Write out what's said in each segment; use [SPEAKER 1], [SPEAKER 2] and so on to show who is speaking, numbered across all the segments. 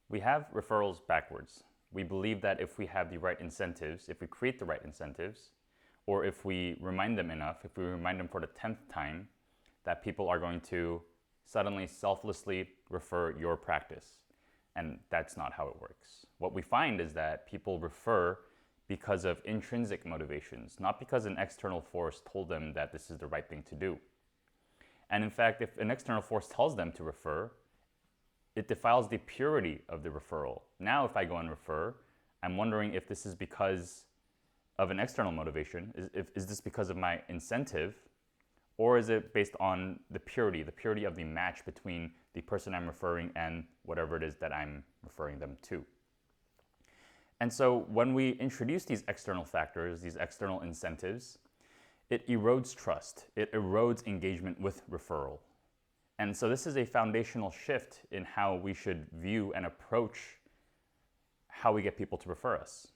[SPEAKER 1] We have referrals backwards. We believe that if we have the right incentives, if we create the right incentives, or if we remind them enough, if we remind them for the 10th time, that people are going to suddenly selflessly refer your practice. And that's not how it works. What we find is that people refer because of intrinsic motivations, not because an external force told them that this is the right thing to do. And in fact, if an external force tells them to refer, it defiles the purity of the referral. Now, if I go and refer, I'm wondering if this is because of an external motivation. Is this because of my incentive? Or is it based on the purity of the match between the person I'm referring and whatever it is that I'm referring them to? And so when we introduce these external factors, these external incentives, it erodes trust. It erodes engagement with referral. And so this is a foundational shift in how we should view and approach how we get people to refer us.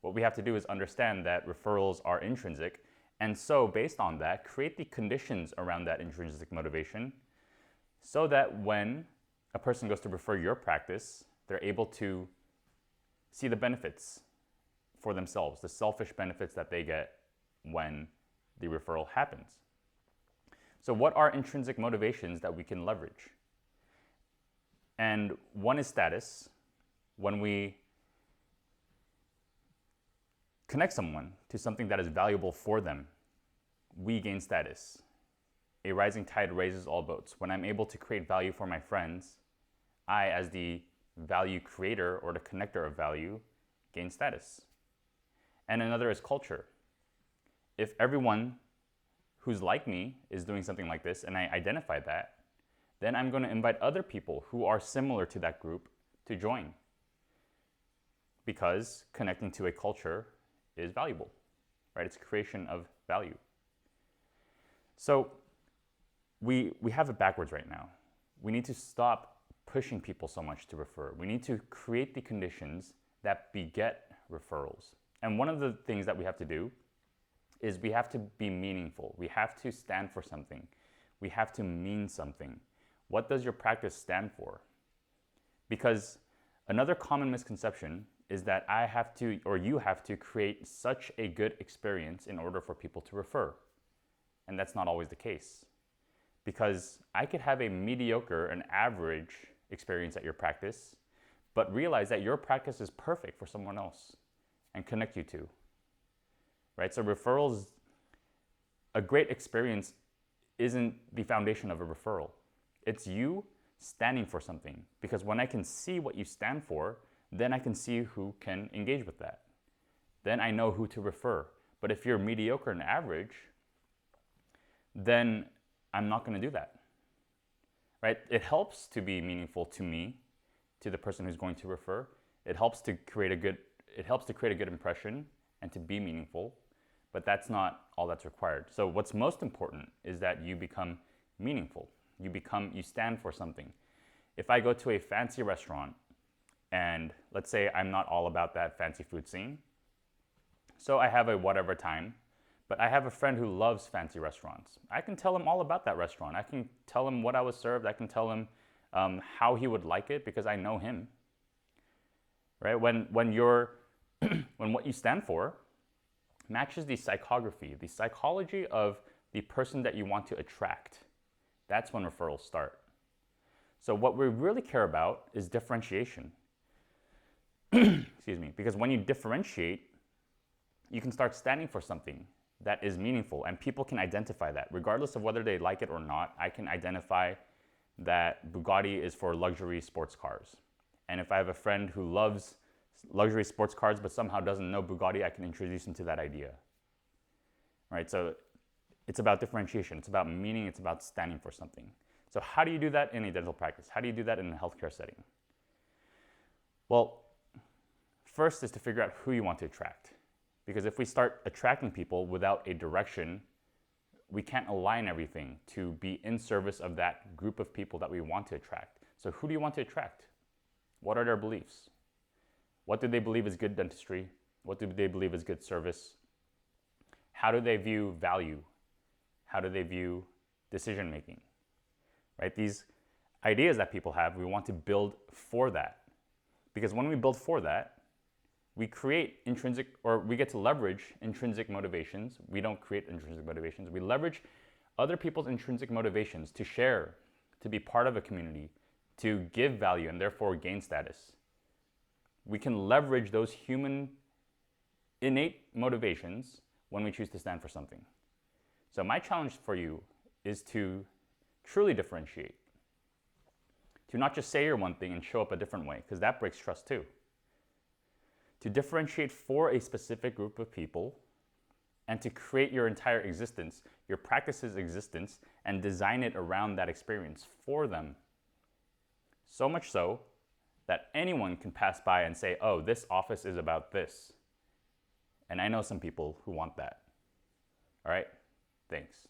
[SPEAKER 1] What we have to do is understand that referrals are intrinsic, and so based on that, create the conditions around that intrinsic motivation so that when a person goes to refer your practice, they're able to see the benefits for themselves, the selfish benefits that they get when the referral happens. So what are intrinsic motivations that we can leverage? And one is status. When we connect someone to something that is valuable for them, we gain status. A rising tide raises all boats. When I'm able to create value for my friends, I, as the value creator or the connector of value, gain status. And another is culture. If everyone who's like me is doing something like this and I identify that, then I'm going to invite other people who are similar to that group to join, because connecting to a culture is valuable, right? It's creation of value. So we have it backwards right now. We need to stop pushing people so much to refer. We need to create the conditions that beget referrals. And one of the things that we have to do is we have to be meaningful. We have to stand for something. We have to mean something. What does your practice stand for? Because another common misconception is that I have to, or you have to, create such a good experience in order for people to refer. And that's not always the case. Because I could have a mediocre, an average experience at your practice, but realize that your practice is perfect for someone else and connect you to. Right? So referrals, a great experience isn't the foundation of a referral. It's you standing for something. Because when I can see what you stand for, then I can see who can engage with that. Then I know who to refer. But if you're mediocre and average, then I'm not going to do that. Right? It helps to be meaningful to me, to the person who's going to refer. It helps to create a good impression and to be meaningful. But that's not all that's required. So what's most important is that you become meaningful. You stand for something. If I go to a fancy restaurant and let's say I'm not all about that fancy food scene, so I have a whatever time, but I have a friend who loves fancy restaurants. I can tell him all about that restaurant. I can tell him what I was served. I can tell him how he would like it because I know him. Right? When what you stand for matches the psychography, the psychology of the person that you want to attract, that's when referrals start. So what we really care about is differentiation. Excuse me, because when you differentiate, you can start standing for something that is meaningful and people can identify that. Regardless of whether they like it or not, I can identify that Bugatti is for luxury sports cars. And if I have a friend who loves luxury sports cars but somehow doesn't know Bugatti, I can introduce him to that idea. Right? So it's about differentiation. It's about meaning. It's about standing for something. So how do you do that in a dental practice? How do you do that in a healthcare setting? Well, first is to figure out who you want to attract. Because if we start attracting people without a direction, we can't align everything to be in service of that group of people that we want to attract. So who do you want to attract? What are their beliefs? What do they believe is good dentistry? What do they believe is good service? How do they view value? How do they view decision making? Right? These ideas that people have, we want to build for that. Because when we build for that, we create intrinsic, or we get to leverage intrinsic motivations. We don't create intrinsic motivations. We leverage other people's intrinsic motivations to share, to be part of a community, to give value, and therefore gain status. We can leverage those human innate motivations when we choose to stand for something. So my challenge for you is to truly differentiate. To not just say you're one thing and show up a different way, because that breaks trust too. To differentiate for a specific group of people and to create your entire existence, your practice's existence, and design it around that experience for them. So much so that anyone can pass by and say, oh, this office is about this. And I know some people who want that. All right, thanks.